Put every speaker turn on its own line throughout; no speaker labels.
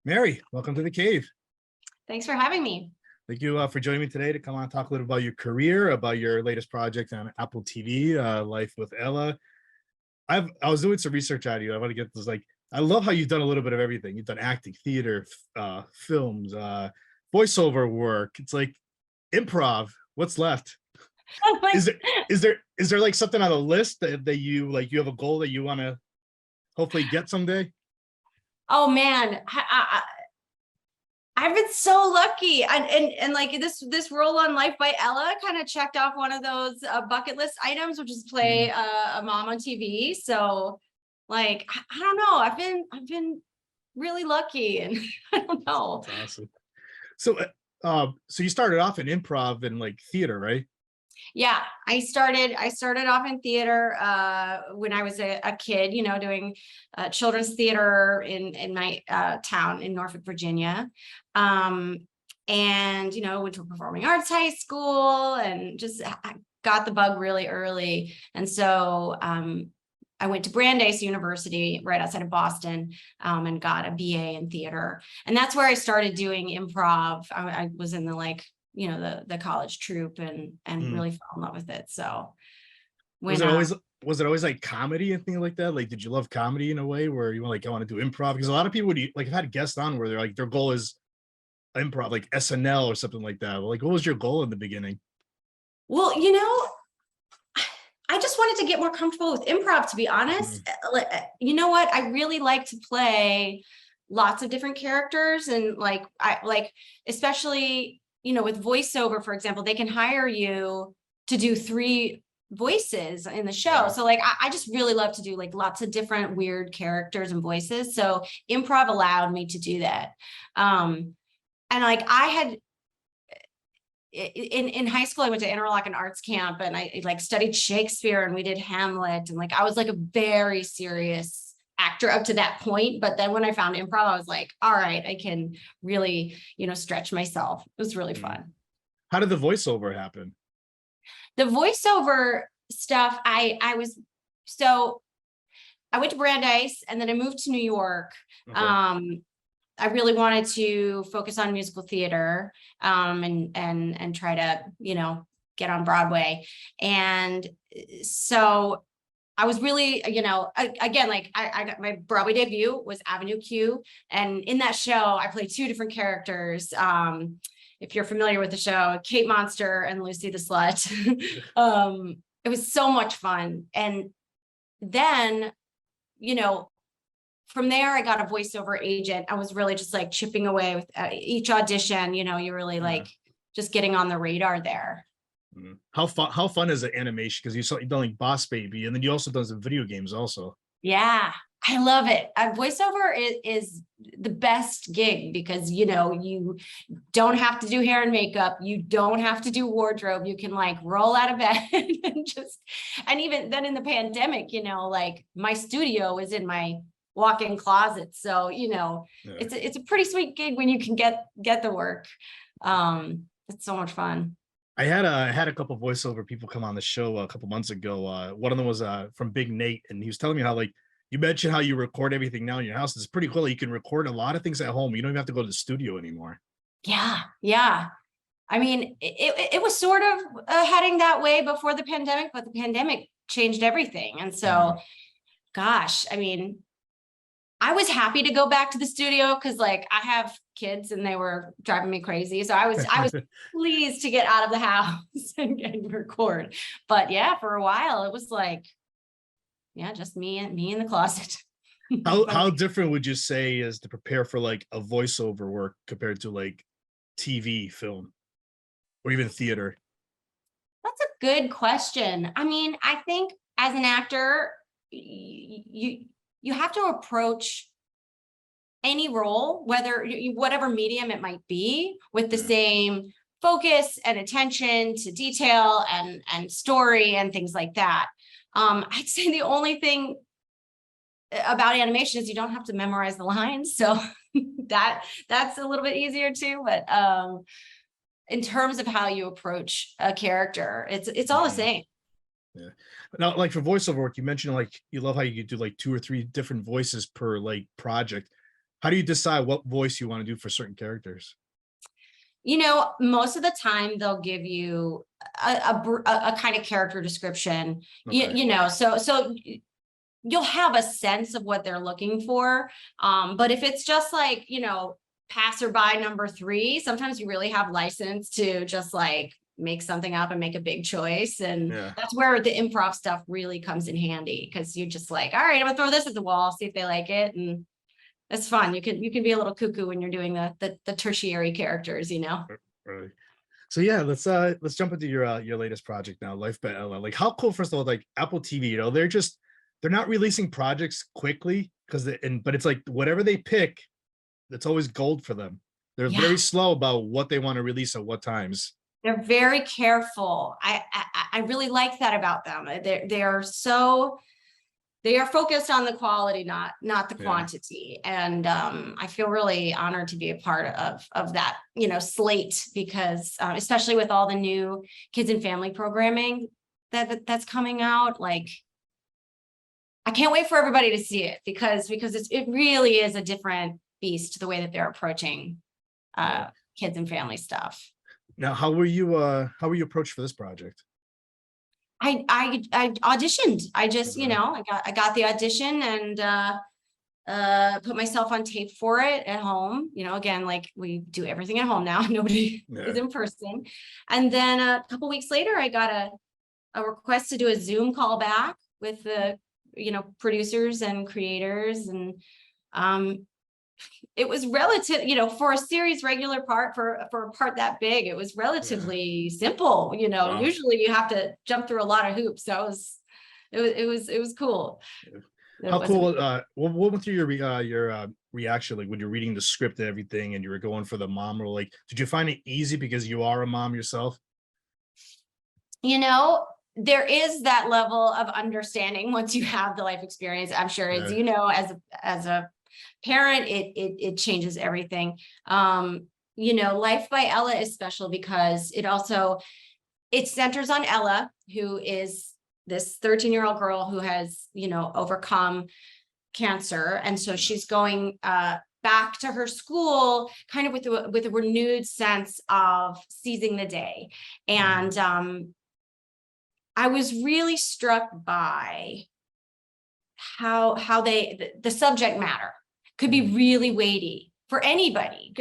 Mary, welcome to the cave.
Thanks for having me.
Thank you for joining me today to come on and talk a little about your career, about your latest project on Apple TV, Life with Ella. I was doing some research on you. I want to get this, I love how you've done a little bit of everything. You've done acting, theater, films, voiceover work. It's like improv. What's left? Is there like something on the list that you like? You have a goal that you want to hopefully get someday?
Oh man, I've been so lucky, and like this role on Life by Ella kind of checked off one of those bucket list items, which is play a mom on TV. So, like, I don't know, I've been really lucky, and I don't know.
That's awesome. So you started off in improv and like theater, right?
Yeah, I started off in theater when I was a kid, doing children's theater in my town in Norfolk, Virginia. And, went to a performing arts high school and just got the bug really early. And so I went to Brandeis University right outside of Boston and got a BA in theater. And that's where I started doing improv. I was in the college troupe and really fell in love with it. So
was it always like comedy and things like that? Like, did you love comedy in a way where you I want to do improv? Because a lot of people would like, I've had guests on where they're like, their goal is improv, like SNL or something like that. Like, what was your goal in the beginning?
Well, I just wanted to get more comfortable with improv, to be honest. You know what? I really like to play lots of different characters, and especially with voiceover, for example, they can hire you to do 3 voices in the show. Yeah. So I just really love to do like lots of different weird characters and voices. So improv allowed me to do that. And like I had in high school, I went to Interlochen Arts Camp and I like studied Shakespeare and we did Hamlet. And like, I was like a very serious actor up to that point. But then when I found improv, I was like, all right, I can really, stretch myself. It was really fun.
How did the voiceover happen?
The voiceover stuff, I went to Brandeis and then I moved to New York. Okay. I really wanted to focus on musical theater and try to, get on Broadway. And so I was really, again, like I got my Broadway debut was Avenue Q. And in that show, I played 2 different characters. If you're familiar with the show, Kate Monster and Lucy the Slut. It was so much fun. And then, from there, I got a voiceover agent. I was really just like chipping away with each audition, you really like just getting on the radar there.
How fun is the animation? Because you've done like Boss Baby, and then you also done some video games also.
Yeah, I love it. Voiceover is the best gig because, you don't have to do hair and makeup. You don't have to do wardrobe. You can like roll out of bed and even then in the pandemic, like my studio is in my walk-in closet. So, it's a pretty sweet gig when you can get the work. It's so much fun.
I had a couple of voiceover people come on the show a couple months ago. One of them was from Big Nate, and he was telling me how like you mentioned how you record everything now in your house. It's pretty cool. You can record a lot of things at home. You don't even have to go to the studio anymore.
Yeah. I mean, it was sort of heading that way before the pandemic, but the pandemic changed everything. And so, gosh, I mean, I was happy to go back to the studio because like I have kids and they were driving me crazy. So I was pleased to get out of the house and record. But yeah, for a while it was like, just me in the closet.
How different would you say is to prepare for like a voiceover work compared to like TV, film, or even theater?
That's a good question. I mean, I think as an actor, you have to approach any role, whatever medium it might be, with the same focus and attention to detail and story and things like that. I'd say the only thing about animation is you don't have to memorize the lines. So that's a little bit easier too. But in terms of how you approach a character, it's all the same.
Yeah. Now, like for voiceover work, you mentioned like you love how you do like 2 or 3 different voices per like project. How do you decide what voice you want to do for certain characters?
Most of the time they'll give you a kind of character description,
Okay.
so you'll have a sense of what they're looking for. But if it's just like, passerby number 3, sometimes you really have license to just like make something up and make a big choice. And
Yeah.
that's where the improv stuff really comes in handy, because you're just like, all right, I'm gonna throw this at the wall, see if they like it. And it's fun. You can be a little cuckoo when you're doing the tertiary characters.
Right. So yeah, let's jump into your latest project now, Life by Ella. Like how cool, first of all, like Apple TV, they're not releasing projects quickly but it's like whatever they pick, it's always gold for them. They're
Yeah.
very slow about what they want to release at what times.
They're very careful. I really like that about them. They are focused on the quality, not the
Yeah.
quantity. And I feel really honored to be a part of that, slate, because especially with all the new kids and family programming that's coming out, like I can't wait for everybody to see it, because it really is a different beast, the way that they're approaching
Yeah.
kids and family stuff.
Now, how were you approached for this project?
I auditioned. I just,
Okay.
I got the audition and put myself on tape for it at home. Again, like we do everything at home now. Nobody
Yeah.
is in person. And then a couple weeks later, I got a request to do a Zoom call back with the, producers and creators. And it was relative, for a series regular part, for a part that big, it was relatively simple.
Wow.
Usually you have to jump through a lot of hoops. So it was cool.
How cool, what was your reaction like when you're reading the script and everything and you were going for the mom role? Like, did you find it easy because you are a mom yourself?
There is that level of understanding once you have the life experience. I'm sure, as
Yeah.
as a parent, it changes everything. Life by Ella is special because it centers on Ella, who is this 13-year-old girl who has, overcome cancer. And so she's going back to her school kind of with a renewed sense of seizing the day. And I was really struck by how the subject matter could be really weighty for anybody,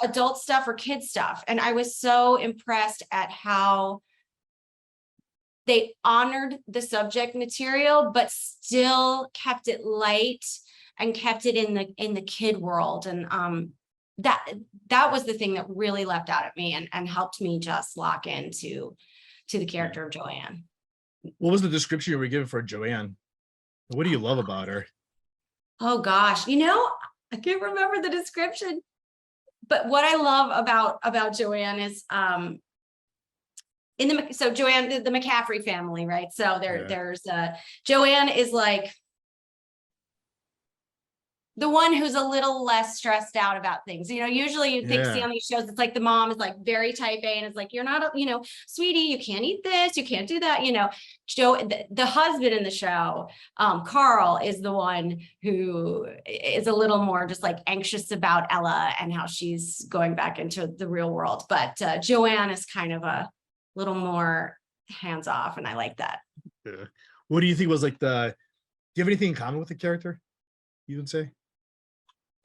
adult stuff or kid stuff. And I was so impressed at how they honored the subject material, but still kept it light and kept it in the kid world. And that was the thing that really leapt out at me and helped me just lock into the character of Joanne.
What was the description you were given for Joanne? What do you love about her?
Oh gosh, I can't remember the description, but what I love about Joanne is Joanne, the McCaffrey family, right? So there's Joanne is like the one who's a little less stressed out about things. Usually you see on these shows, it's like the mom is like very type A and it's like, you're not, sweetie, you can't eat this, you can't do that. The husband in the show, Carl, is the one who is a little more just like anxious about Ella and how she's going back into the real world. But Joanne is kind of a little more hands off, and I like that.
Yeah. What do you think was like do you have anything in common with the character, you would say?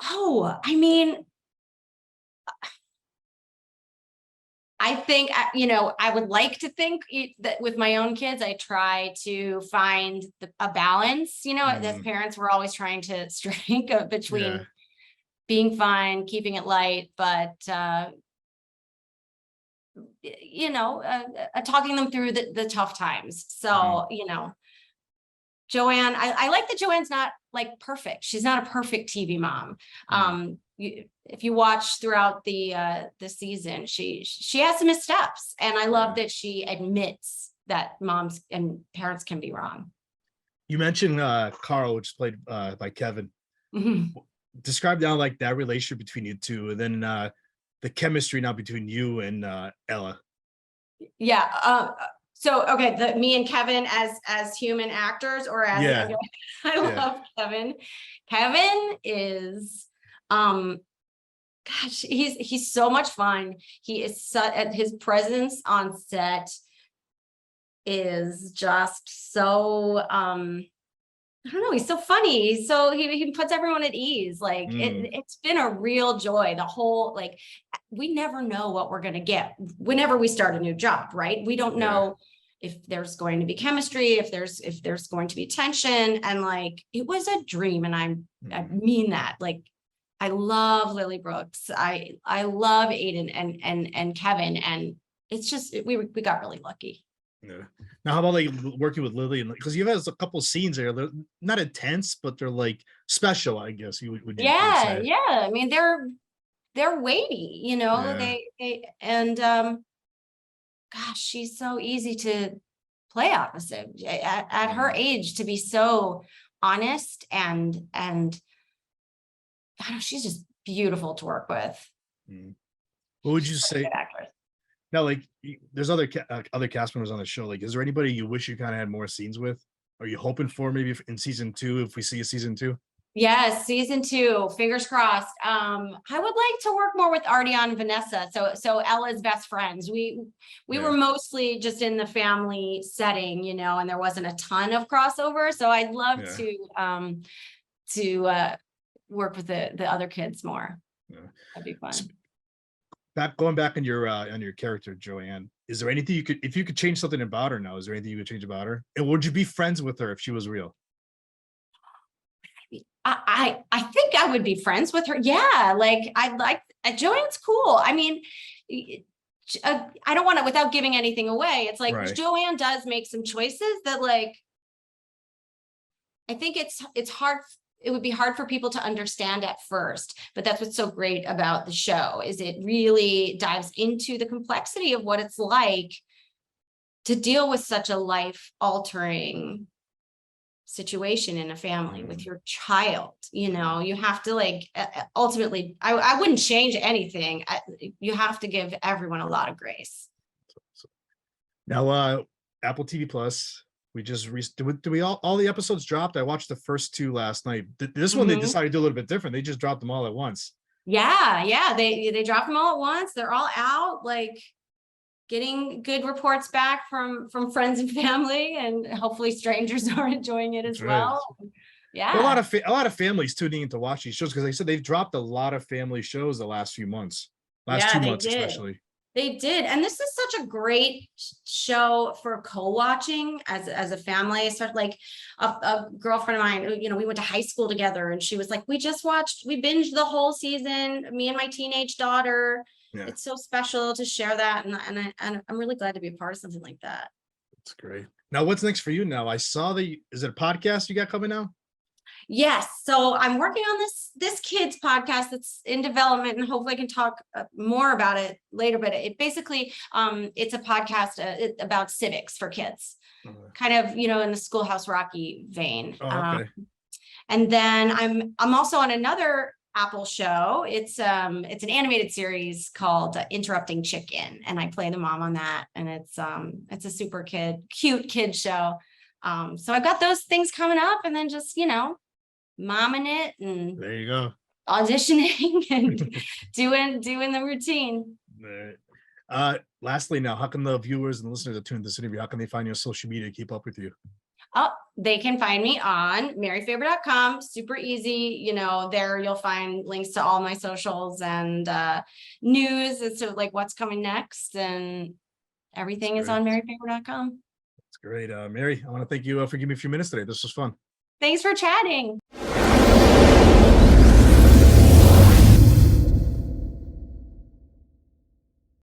Oh, I mean, I think, I would like to think that with my own kids, I try to find a balance. As parents, we're always trying to strike between being fine, keeping it light, but, talking them through the tough times. So, Joanne, I like that Joanne's not like perfect. She's not a perfect TV mom. If you watch throughout the season, she has some missteps, and I love that she admits that moms and parents can be wrong.
You mentioned Carl, which is played by Kevin. Describe now like that relationship between you two, and then the chemistry now between you and Ella.
Yeah. So, okay, me and Kevin as human actors, or as I love Kevin. Kevin is Gosh, he's so much fun. He is his presence on set is just so I don't know, he's so funny. So he puts everyone at ease. Like it's been a real joy. The whole, like, we never know what we're gonna get whenever we start a new job, right? We don't know if there's going to be chemistry, if there's going to be tension. And like, it was a dream. And I mean that. Like, I love Lily Brooks. I love Aiden and Kevin. And it's just we got really lucky.
Yeah. Now, how about like working with Lily? And because you have a couple scenes there, they're not intense, but they're like special, I guess you would.
Yeah. I mean, they're weighty, you know. They and gosh, she's so easy to play opposite at her age, to be so honest and I don't know, she's just beautiful to work with.
What would you say? Now, like, there's other cast members on the show. Like, is there anybody you wish you kind of had more scenes with? Are you hoping for maybe in season 2, if we see a season 2?
Yes, season 2, fingers crossed. I would like to work more with Artian and Vanessa. So Ella's best friends. We were mostly just in the family setting, you know, and there wasn't a ton of crossover. So I'd love to work with the other kids more. That'd be fun.
Going back on your character, Joanne, is there anything if you could change something about her now, is there anything you would change about her? And would you be friends with her if she was real?
I think I would be friends with her. Yeah, like Joanne's cool. I mean, I don't want to, without giving anything away, it's like Joanne does make some choices that, like, I think it's hard. It would be hard for people to understand at first, but that's what's so great about the show, is it really dives into the complexity of what it's like to deal with such a life-altering situation in a family with your child. You know, you have to, like, ultimately, I wouldn't change anything. You have to give everyone a lot of grace.
Now, Apple TV Plus. We just do we all the episodes dropped? I watched the first 2 last night. This one they decided to do a little bit different. They just dropped them all at once.
Yeah, they dropped them all at once. They're all out, like, getting good reports back from friends and family, and hopefully strangers are enjoying it as well. Yeah,
a lot of families tuning in to watch these shows, because they said they've dropped a lot of family shows the last few months, 2 months especially.
They did. And this is such a great show for co-watching as a family. So, like, a girlfriend of mine, you know, we went to high school together, and she was like, we binged the whole season, me and my teenage daughter. It's so special to share that. And I'm really glad to be a part of something like that.
That's great. Now, what's next for you now? I saw is it a podcast you got coming out?
Yes. So I'm working on this kids podcast that's in development, and hopefully I can talk more about it later. But it basically, it's a podcast about civics for kids, kind of, you know, in the Schoolhouse Rocky vein. And then I'm also on another Apple show. It's an animated series called Interrupting Chicken, and I play the mom on that. And it's a super cute kid show. So I've got those things coming up, and then just, you know, momming it, and
there you go,
auditioning and doing the routine.
Lastly, now, how can the viewers and listeners that tune this interview, how can they find you on social media to keep up with you?
They can find me on maryfaber.com. Super easy. You know, there you'll find links to all my socials and news as to, like, what's coming next, and everything is on maryfaber.com.
That's great. Mary, I want to thank you for giving me a few minutes today. This was fun.
Thanks for chatting.